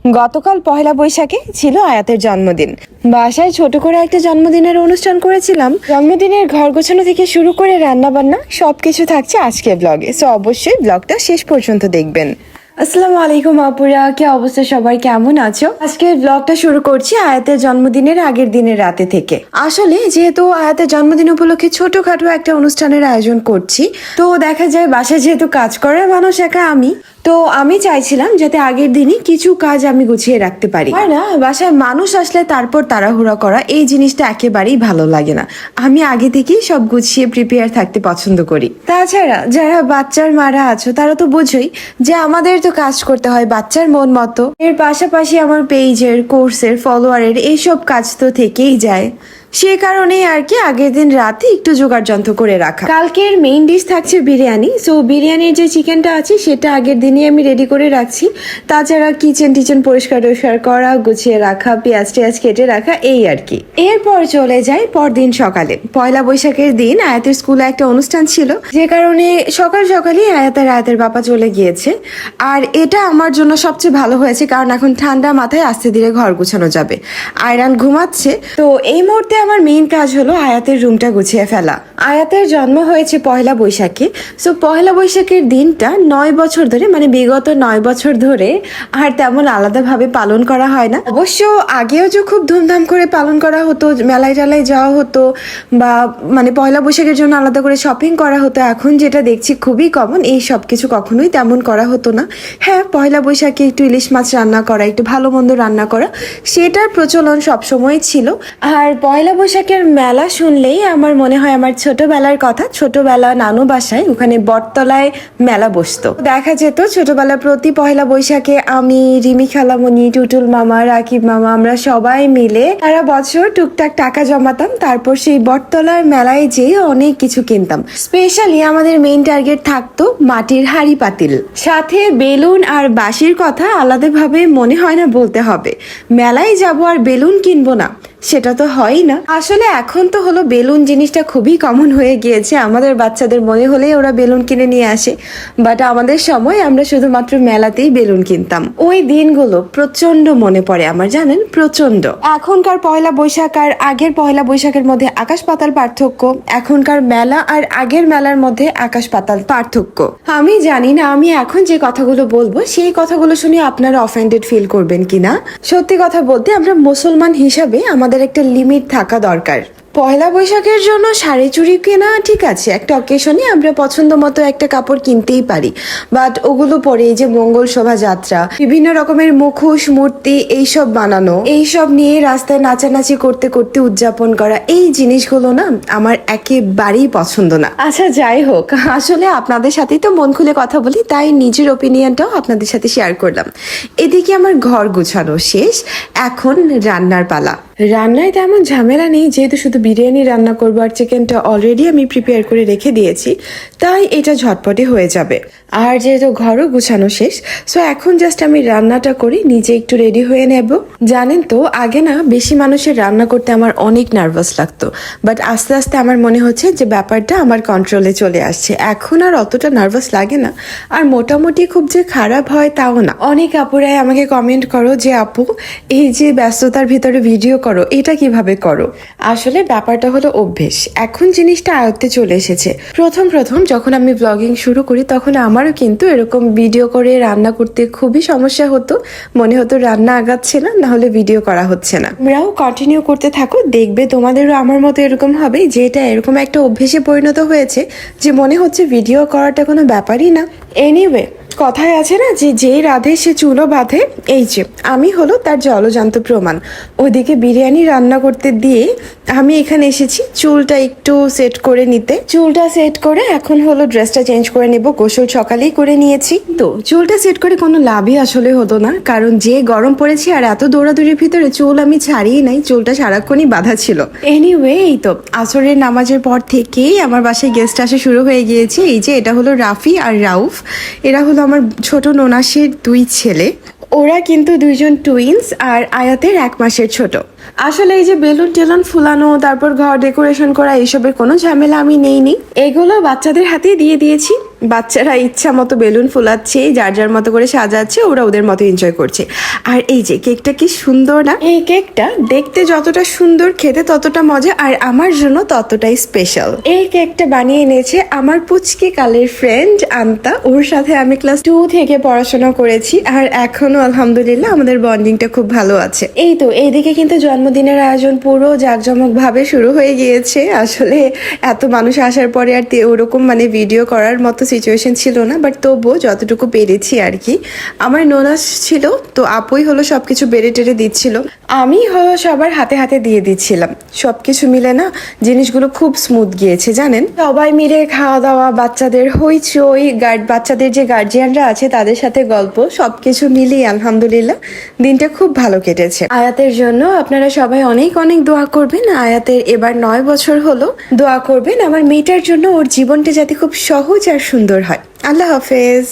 গতকাল পহেলা বৈশাখে ছিল আয়াতের জন্মদিন। বাসায় ছোট করে একটা জন্মদিনের অনুষ্ঠান করেছিলাম। জন্মদিনের ঘর গোছানো থেকে শুরু করে রান্না বান্না সবকিছু থাকছে আজকের ব্লগে, সো অবশ্যই ব্লগটা শেষ পর্যন্ত দেখবেন। আসসালামু আলাইকুম আপুরা, কি অবস্থা সবার, কেমন আছো? আজকের ব্লগটা শুরু করছি আয়াতের জন্মদিনের আগের দিনের রাতে থেকে। আসলে যেহেতু আয়াতের জন্মদিন উপলক্ষে ছোটখাটো একটা অনুষ্ঠানের আয়োজন করছি, তো দেখা যায় বাসায় যেহেতু কাজ করার মানুষ একা আমি চাইছিলাম যাতে আগের দিনই কিছু কাজ আমি গুছিয়ে রাখতে পারি। হয় না, বাসায় মানুষ আসলে তারপর তাড়াহুড়া করা, এই জিনিসটা একেবারেই ভালো লাগে না। আমি আগে থেকেই সব গুছিয়ে প্রিপেয়ার থাকতে পছন্দ করি। তাছাড়া যারা বাচ্চার মারা আছো তারা তো বোঝোই যে আমাদের তো কাজ করতে হয় বাচ্চার মন মতো। এর পাশাপাশি আমার পেজের, কোর্সের, ফলোয়ারের এইসব কাজ তো থেকেই যায়। সে কারণেই আর কি আগের দিন রাতে একটু জোগাড় যন্ত্র করে রাখা। কালকের মেইন ডিশ থাকছে বিরিয়ানি, সো বিরিয়ানির যে চিকেনটা আছে সেটা আগের দিনই আমি রেডি করে রাখছি। তাছাড়া কিচেন পরিষ্কার করা, গুছিয়ে রাখা, পেঁয়াজ কেটে রাখা, এই আর কি। এরপর চলে যাই পরদিন সকালে। পয়লা বৈশাখের দিন আয়াতের স্কুলে একটা অনুষ্ঠান ছিল, যে কারণে সকালই আয়াতের বাবা চলে গিয়েছে। আর এটা আমার জন্য সবচেয়ে ভালো হয়েছে, কারণ এখন ঠান্ডা মাথায় আস্তে ধীরে ঘর গুছানো যাবে। আয়রান ঘুমাচ্ছে, তো এই মুহূর্তে আমার মেইন কাজ হলো আয়াতের রুমটা গুছিয়ে ফেলা। আয়াতের জন্ম হয়েছে পহেলা বৈশাখে, সো পহেলা বৈশাখের দিনটা 9 বছর ধরে, মানে বিগত 9 বছর ধরে আর তেমন আলাদাভাবে পালন করা হয় না। অবশ্য আগেও যে খুব ধুমধাম করে পালন করা হতো, মেলায় টেলায় যাওয়া হতো, বা মানে পয়লা বৈশাখের জন্য আলাদা করে শপিং করা হতো, এখন যেটা দেখছি খুবই কমন। এই সব কিছু কখনোই তেমন করা হতো না। হ্যাঁ, পয়লা বৈশাখে একটু ইলিশ মাছ রান্না করা, একটু ভালো মন্দ রান্না করা, সেটার প্রচলন সবসময় ছিল। আর পয়লা বৈশাখের মেলা শুনলেই আমার মনে হয় আমার ছোটবেলার কথা। ছোটবেলা নানু বাসায় ওখানে বটতলায় মেলা বসতো, দেখা যেত ছোটবেলা প্রতি পয়লা বৈশাখে আমি, রিমি খালামণি, টুটুল মামা, রাকিব মামা, আমরা সবাই মিলে সারা বছর টুকটাক টাকা জমাতাম, তারপর সেই বটতলার মেলায় যেয়ে অনেক কিছু কিনতাম। স্পেশালি আমাদের মেইন টার্গেট থাকতো মাটির হাঁড়ি পাতিল, সাথে বেলুন আর বাঁশির কথা আলাদাভাবে মনে হয় না বলতে হবে। মেলায় যাবো আর বেলুন কিনবো না, সেটা তো হয়ই না। আসলে এখন তো হলো বেলুন জিনিসটা খুবই কমন হয়ে গিয়েছে। আমাদের বাচ্চাদের মনে হলেই ওরা বেলুন কিনে নিয়ে আসে, বাট আমাদের সময় আমরা শুধুমাত্র মেলাতেই বেলুন কিনতাম। ওই দিনগুলো প্রচন্ড মনে পড়ে আমার, জানেন, প্রচন্ড। এখনকার পয়লা বৈশাখ আর আগের পয়লা বৈশাখের মধ্যে আকাশ পাতাল পার্থক্য। এখনকার মেলা আর আগের মেলার মধ্যে আকাশ পাতাল পার্থক্য। আমি জানি না আমি এখন যে কথাগুলো বলবো সেই কথাগুলো শুনে আপনারা অফেন্ডেড ফিল করবেন কিনা। সত্যি কথা বলতে আমরা মুসলমান হিসাবে আমাদের একটা লিমিট থাকা দরকার। পয়লা বৈশাখের জন্য শাড়ি চুড়ি কেনা ঠিক আছে, একটা অকেশনে আমরা পছন্দ মতো একটা কাপড় কিনতেই পারি, বাট ওগুলো পরে এই যে মঙ্গল শোভাযাত্রা, বিভিন্ন রকমের মুখোশ, মূর্তি, এইসব বানানো, এইসব নিয়ে রাস্তায় নাচানাচি করতে করতে উদযাপন করা, এই জিনিসগুলো না আমার একেবারেই পছন্দ না। আচ্ছা, যাই হোক, আসলে আপনাদের সাথেই তো মন খুলে কথা বলি, তাই নিজের ওপিনিয়নটাও আপনাদের সাথে শেয়ার করলাম। এদিকে আমার ঘর গুছানো শেষ, এখন রান্নার পালা। রান্নায় তেমন ঝামেলা নেই, যেহেতু শুধু বিরিয়ানি রান্না করবো আর চিকেনটা অলরেডি আমি প্রিপেয়ার করে রেখে দিয়েছি, তাই এটা ঝটপটে হয়ে যাবে। আর যেহেতু ঘরও গুছানো শেষ, সো এখন জাস্ট আমি রান্নাটা করি, নিজে একটু রেডি হয়ে নেব। জানেন তো, আগে না বেশি মানুষের রান্না করতে আমার অনেক নার্ভাস লাগতো, বাট আস্তে আস্তে আমার মনে হচ্ছে যে ব্যাপারটা আমার কন্ট্রোলে চলে আসছে। এখন আর অতটা নার্ভাস লাগে না, আর মোটামুটি খুব যে খারাপ হয় তাও না। অনেক আপুরাই আমাকে কমেন্ট করো যে আপু, এই যে ব্যস্ততার ভিতরে ভিডিও করো, এটা কিভাবে করো? আসলে ব্যাপারটা হলো অভ্যেস। এখন জিনিসটা আয়ত্তে চলে এসেছে। প্রথম যখন আমি ব্লগিং শুরু করি তখন আমারও কিন্তু এরকম ভিডিও করে রান্না করতে খুবই সমস্যা হতো। মনে হতো রান্না আগাচ্ছে না, নাহলে ভিডিও করা হচ্ছে না। তোমরাও কন্টিনিউ করতে থাকো, দেখবে তোমাদেরও আমার মতো এরকম হবে, যে এটা এরকম একটা অভ্যেসে পরিণত হয়েছে যে মনে হচ্ছে ভিডিও করাটা কোনো ব্যাপারই না। এনিওয়ে, কথায় আছে না যে যেই রাধে সে চুলো বাঁধে, এই যে আমি হলো তার জলজান্ত প্রমাণ। ওদিকে বিরিয়ানি রান্না করতে দিয়ে আমি এখানে এসেছি চুলটা একটু সেট করে নিতে। চুলটা সেট করে এখন হলো ড্রেসটা চেঞ্জ করে নেব। গোসল সকালেই করে নিয়েছি, তো চুলটা সেট করে কোনো লাভই আসলে হতো না, কারণ যে গরম পড়েছে আর এত দৌড়াদৌড়ির ভিতরে চুল আমি ছাড়িয়ে নাই, চুলটা সারাক্ষণই বাঁধা ছিল। এনিওয়ে, এই তো আসরের নামাজের পর থেকেই আমার বাসায় গেস্ট আসা শুরু হয়ে গিয়েছে। এই যে এটা হলো রাফি আর রাউফ, এরা হলো আমার ছোট ননাসের 2 ছেলে। ওরা কিন্তু 2জন টুইন্স আর আয়াতের 1 মাসের ছোট। আসলে এই যে বেলুন টেলুন ফুলানো, তারপর ঘর ডেকোরেশন করা, এইসবের কোনো ঝামেলা আমি নেইনি, এগুলো বাচ্চাদের হাতেই দিয়ে দিয়েছি। বাচ্চারা ইচ্ছা মতো বেলুন ফুলাচ্ছে, যার যার মতো করে সাজাচ্ছে, ওরা ওদের মতো এনজয় করছে। আর এই যে কেকটা কি সুন্দর না? এই কেকটা দেখতে যতটা সুন্দর, খেতে ততটা মজা, আর আমার জন্য ততটাই স্পেশাল। এই কেকটা বানিয়ে এনেছে আমার পুচকি কালের ফ্রেন্ড আন্তা। ওর সাথে আমি ক্লাস 2 থেকে পড়াশোনা করেছি, আর এখনো আলহামদুলিল্লাহ আমাদের বন্ডিংটা খুব ভালো আছে। এই তো এইদিকে কিন্তু জন্মদিনের আয়োজন পুরো জাঁকজমক ভাবে শুরু হয়ে গিয়েছে। আসলে এত মানুষ আসার পরে আর ওরকম মানে ভিডিও করার মতো সিচুয়েশন ছিল না, বাট তবুও যতটুকু পেরেছি আর কি। আমার নোনাস ছিল, তো আপুই হলো সবকিছু বেড়ে টেড়ে দিচ্ছিল, আমি হলো সবার হাতে হাতে দিয়ে দিচ্ছিলাম। সবকিছু মিলে না জিনিসগুলো খুব স্মুথ গিয়েছে জানেন। সবাই মিলে খাওয়া দাওয়া, বাচ্চাদের হইচই, বাচ্চাদের যে গার্জিয়ানরা আছে তাদের সাথে গল্প, সবকিছু মিলিয়ে আলহামদুলিল্লাহ দিনটা খুব ভালো কেটেছে। আয়াতের জন্য আপনারা সবাই অনেক অনেক দোয়া করবেন। আয়াতের এবার 9 বছর হলো, দোয়া করবেন আমার মেয়েটার জন্য, ওর জীবনটা যাতে খুব সহজ আর সুন্দর হয়। আল্লাহ হাফেজ।